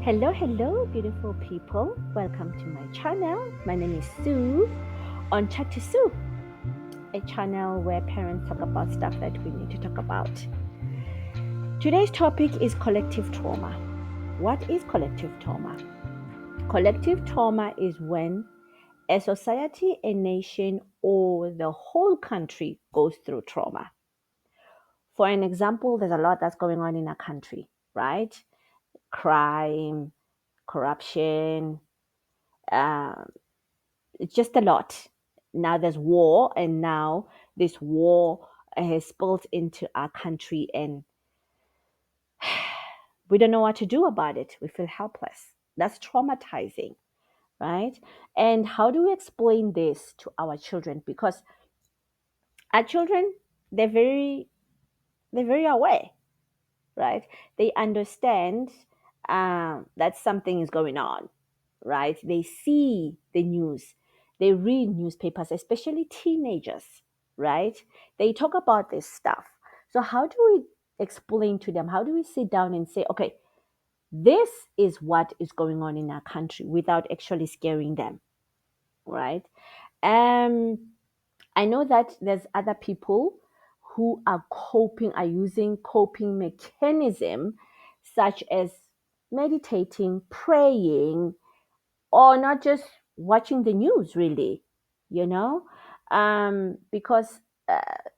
Hello, beautiful people. Welcome to my channel. My name is Sue on Chat to Sue, a channel where parents talk about stuff that we need to talk about. Today's topic is collective trauma. What is collective trauma? Collective trauma is when a society, a nation, or the whole country goes through trauma. For an example, there's a lot that's going on in a country, right? Crime, corruption, it's just a lot. Now there's war, and now this war has spilled into our country, and we don't know what to do about it. We feel helpless. That's traumatizing, right? And how do we explain this to our children? Because our children, they're very, they're very aware, right? They understand that something is going on, right? They see the news, they read newspapers, especially teenagers, right? They talk about this stuff. So, how do we explain to them? How do we sit down and say, okay, this is what is going on in our country without actually scaring them, right? Um, I know that there's other people who are using coping mechanism such as meditating, praying, or not just watching the news really, you know, because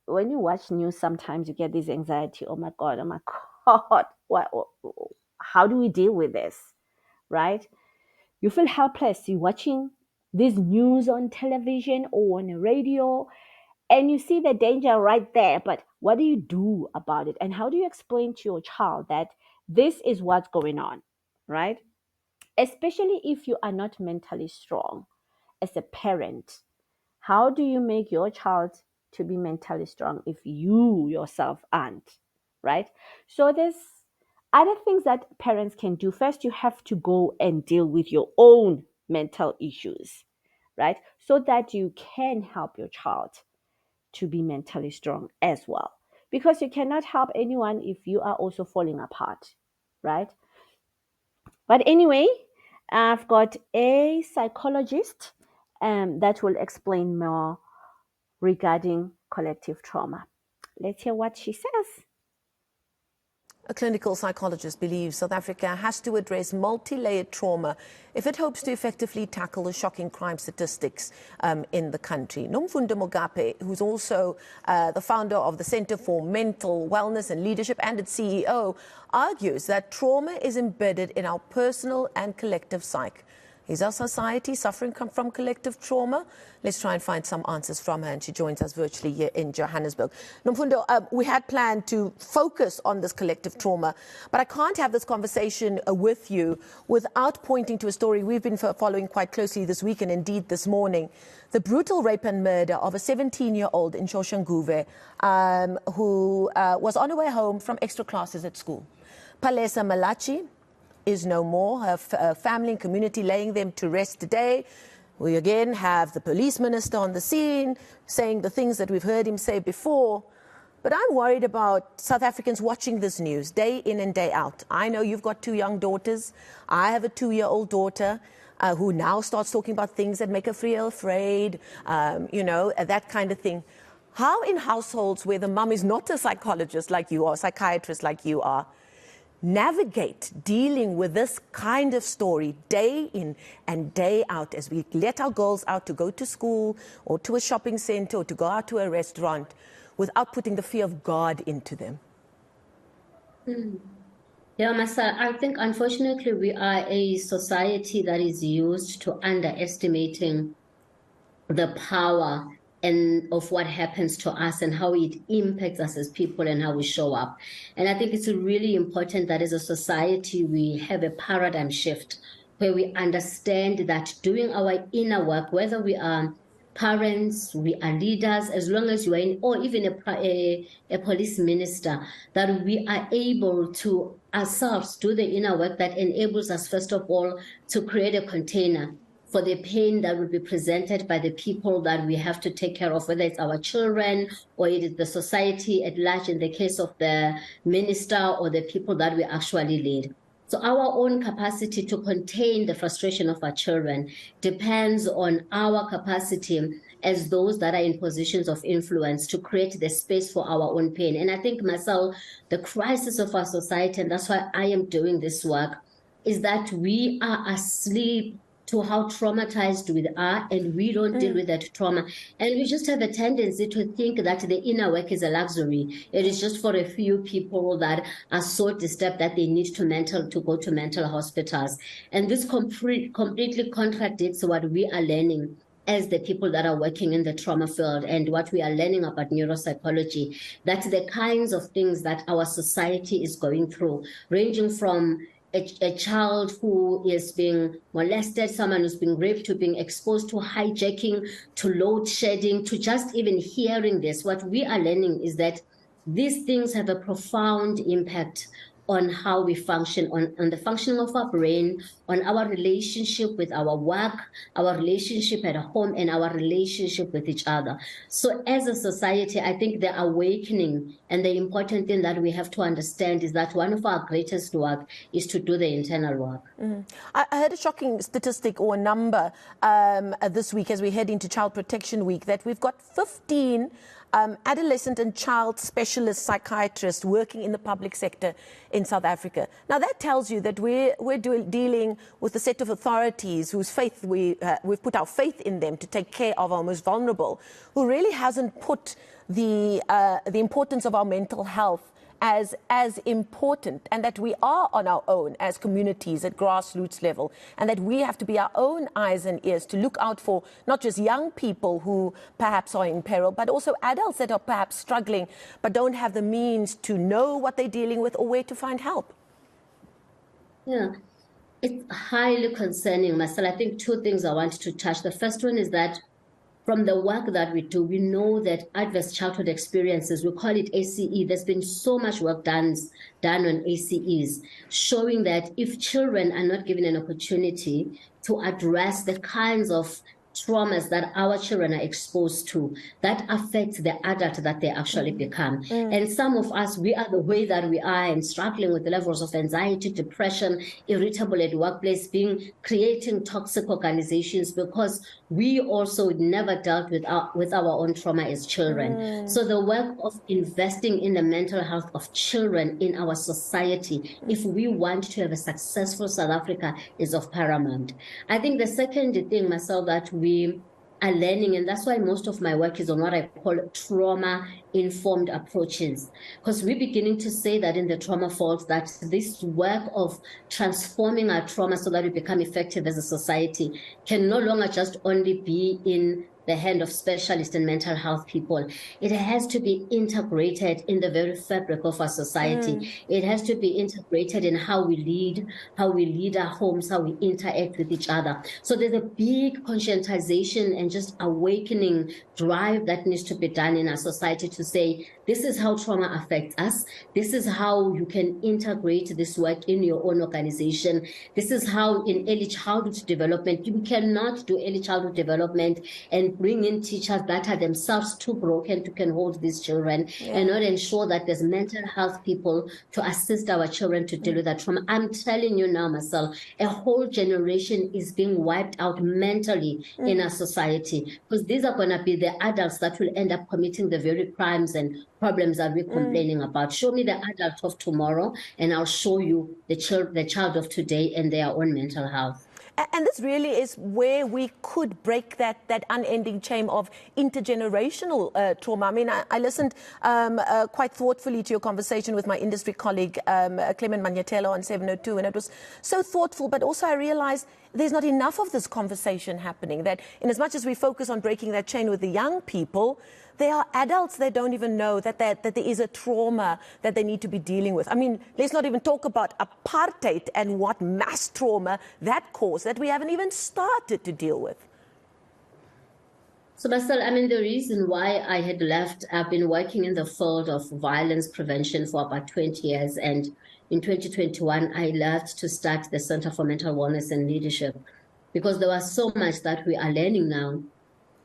when you watch news, sometimes you get this anxiety. Oh my God, how do we deal with this, right? You feel helpless. You're watching this news on television or on the radio, and you see the danger right there, but what do you do about it? And how do you explain to your child that this is what's going on, right? Especially if you are not mentally strong as a parent. How do you make your child to be mentally strong if you yourself aren't, right? So there's other things that parents can do. First, you have to go and deal with your own mental issues, right? So that you can help your child to be mentally strong as well. Because you cannot help anyone if you are also falling apart, right? But anyway, I've got a psychologist that will explain more regarding collective trauma. Let's hear what she says. A clinical psychologist believes South Africa has to address multi-layered trauma if it hopes to effectively tackle the shocking crime statistics in the country. Nomfundo Mogape, who's also the founder of the Center for Mental Wellness and Leadership and its CEO, argues that trauma is embedded in our personal and collective psyche. Is our society suffering from collective trauma? Let's try and find some answers from her, and she joins us virtually here in Johannesburg. Nomfundo, we had planned to focus on this collective trauma, but I can't have this conversation with you without pointing to a story we've been following quite closely this week, and indeed this morning. The brutal rape and murder of a 17-year-old in Shoshanguve who was on her way home from extra classes at school. Palesa Malachi is no more. Her family and community laying them to rest today. We again have the police minister on the scene saying the things that we've heard him say before. But I'm worried about South Africans watching this news day in and day out. I know you've got two young daughters. I have a 2-year-old daughter who now starts talking about things that make her feel afraid, that kind of thing. How in households where the mum is not a psychologist like you are, psychiatrist like you are, navigate dealing with this kind of story day in and day out as we let our girls out to go to school or to a shopping center or to go out to a restaurant without putting the fear of God into them? Yeah, Masa, I think unfortunately we are a society that is used to underestimating the power and of what happens to us and how it impacts us as people and how we show up. And I think it's really important that as a society, we have a paradigm shift where we understand that doing our inner work, whether we are parents, we are leaders, as long as you are in, or even a police minister, that we are able to ourselves do the inner work that enables us, first of all, to create a container for the pain that will be presented by the people that we have to take care of, whether it's our children or it is the society at large in the case of the minister or the people that we actually lead. So our own capacity to contain the frustration of our children depends on our capacity as those that are in positions of influence to create the space for our own pain. And I think, Marcel, the crisis of our society, and that's why I am doing this work, is that we are asleep to how traumatized we are, and we don't deal with that trauma. And we just have a tendency to think that the inner work is a luxury. It is just for a few people that are so disturbed that they need to go to mental hospitals. And this completely contradicts what we are learning as the people that are working in the trauma field and what we are learning about neuropsychology, that the kinds of things that our society is going through, ranging from a child who is being molested, someone who's being raped, to being exposed to hijacking, to load shedding, to just even hearing this. What we are learning is that these things have a profound impact on how we function, on the functioning of our brain, on our relationship with our work, our relationship at home, and our relationship with each other. So as a society, I think the awakening and the important thing that we have to understand is that one of our greatest work is to do the internal work. I heard a shocking statistic or a number this week as we head into Child Protection Week, that we've got 15 adolescent and child specialist psychiatrists working in the public sector in South Africa. Now that tells you that we're dealing with a set of authorities whose faith we've put our faith in them to take care of our most vulnerable, who really hasn't put the importance of our mental health as important, and that we are on our own as communities at grassroots level, and that we have to be our own eyes and ears to look out for not just young people who perhaps are in peril, but also adults that are perhaps struggling but don't have the means to know what they're dealing with or where to find help. Yeah, it's highly concerning, Marcel. I think two things I want to touch. The first one is that from the work that we do, we know that adverse childhood experiences, we call it ACE, there's been so much work done on ACEs, showing that if children are not given an opportunity to address the kinds of traumas that our children are exposed to, that affects the adult that they actually become. And some of us, we are the way that we are and struggling with the levels of anxiety, depression, irritable at workplace, creating toxic organizations because we also never dealt with our own trauma as children. So the work of investing in the mental health of children in our society, if we want to have a successful South Africa, is of paramount. I think the second thing, Marcel, that we are learning, and that's why most of my work is on what I call trauma-informed approaches, because we're beginning to say that in the trauma field, that this work of transforming our trauma so that we become effective as a society can no longer just only be in the hand of specialists and mental health people. It has to be integrated in the very fabric of our society. It has to be integrated in how we lead our homes, how we interact with each other. So there's a big conscientization and just awakening drive that needs to be done in our society to say, this is how trauma affects us. This is how you can integrate this work in your own organization. This is how in early childhood development, you cannot do early childhood development and bring in teachers that are themselves too broken to can hold these children and not ensure that there's mental health people to assist our children to deal with that trauma. I'm telling you now, Marcel, a whole generation is being wiped out mentally in our society, because these are going to be the adults that will end up committing the very crimes and problems that we're complaining about. Show me the adult of tomorrow, and I'll show you the child of today and their own mental health. And this really is where we could break that unending chain of intergenerational trauma. I mean, I listened quite thoughtfully to your conversation with my industry colleague, Clement Manyetelo, on 702, and it was so thoughtful, but also I realized there's not enough of this conversation happening, that in as much as we focus on breaking that chain with the young people, there are adults that don't even know that there is a trauma that they need to be dealing with. I mean, let's not even talk about apartheid and what mass trauma that caused that we haven't even started to deal with. So, Marcel, I mean, the reason why I had left, I've been working in the field of violence prevention for about 20 years. And in 2021, I left to start the Center for Mental Wellness and Leadership, because there was so much that we are learning now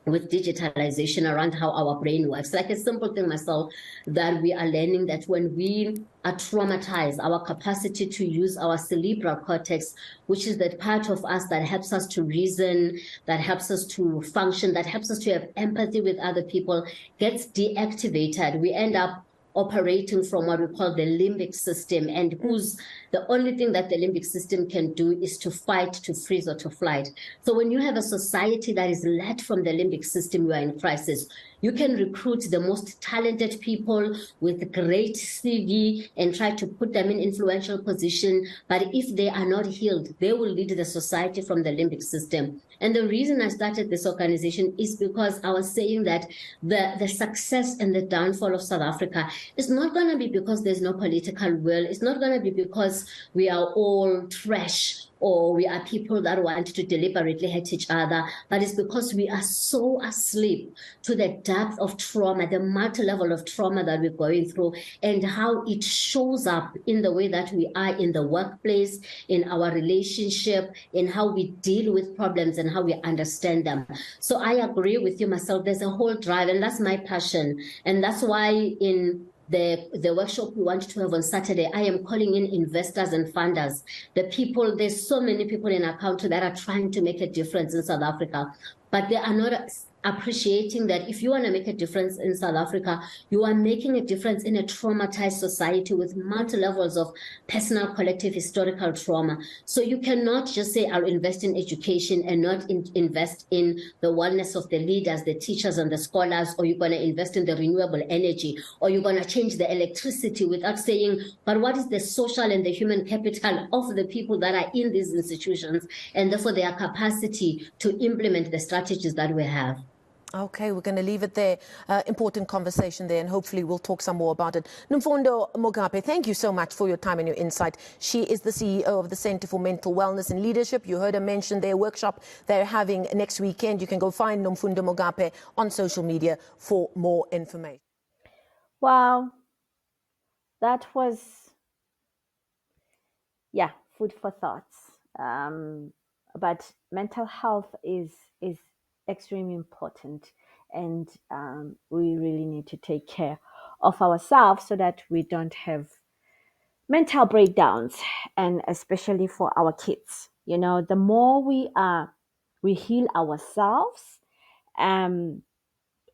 with digitalization around how our brain works. Like a simple thing myself, that we are learning that when we are traumatized, our capacity to use our cerebral cortex, which is that part of us that helps us to reason, that helps us to function, that helps us to have empathy with other people, gets deactivated. We end up operating from what we call the limbic system, and who's the only thing that the limbic system can do is to fight, to freeze, or to flight. So when you have a society that is led from the limbic system, you are in crisis. You can recruit the most talented people with great CV and try to put them in influential position, but if they are not healed, they will lead the society from the limbic system. And the reason I started this organization is because I was saying that the success and the downfall of South Africa is not going to be because there's no political will. It's not going to be because we are all trash or we are people that want to deliberately hurt each other, but it's because we are so asleep to the depth of trauma, the multi-level of trauma that we're going through, and how it shows up in the way that we are in the workplace, in our relationship, in how we deal with problems and how we understand them. So I agree with you, myself. There's a whole drive, and that's my passion. And that's why in the workshop we want to have on Saturday, I am calling in investors and funders. The people, there's so many people in our country that are trying to make a difference in South Africa, but they are not appreciating that if you want to make a difference in South Africa, you are making a difference in a traumatized society with multi-levels of personal, collective, historical trauma. So you cannot just say, I'll invest in education and not invest in the wellness of the leaders, the teachers and the scholars, or you're going to invest in the renewable energy, or you're going to change the electricity without saying, but what is the social and the human capital of the people that are in these institutions, and therefore their capacity to implement the strategies that we have. Okay, we're going to leave it there. Important conversation there, and hopefully we'll talk some more about it. Nomfundo Mugabe, thank you so much for your time and your insight. She is the CEO of the Center for Mental Wellness and Leadership. You heard her mention their workshop they're having next weekend. You can go find Nomfundo Mugabe on social media for more information. Wow, that was, yeah, food for thoughts. But mental health is extremely important, and we really need to take care of ourselves so that we don't have mental breakdowns, and especially for our kids. You know, the more we heal ourselves, um,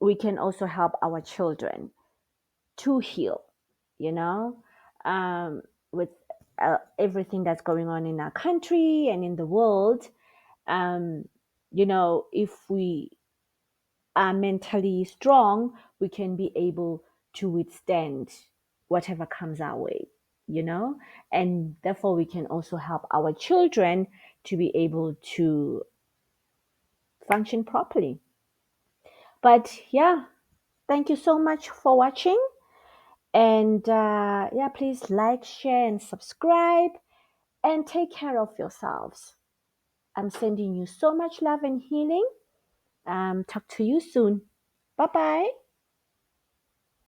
we can also help our children to heal. You know, with everything that's going on in our country and in the world, um, you know, if we are mentally strong, we can be able to withstand whatever comes our way, you know, and therefore we can also help our children to be able to function properly. But yeah, thank you so much for watching. And yeah, please like, share, and subscribe, and take care of yourselves. I'm sending you so much love and healing. Talk to you soon. Bye bye.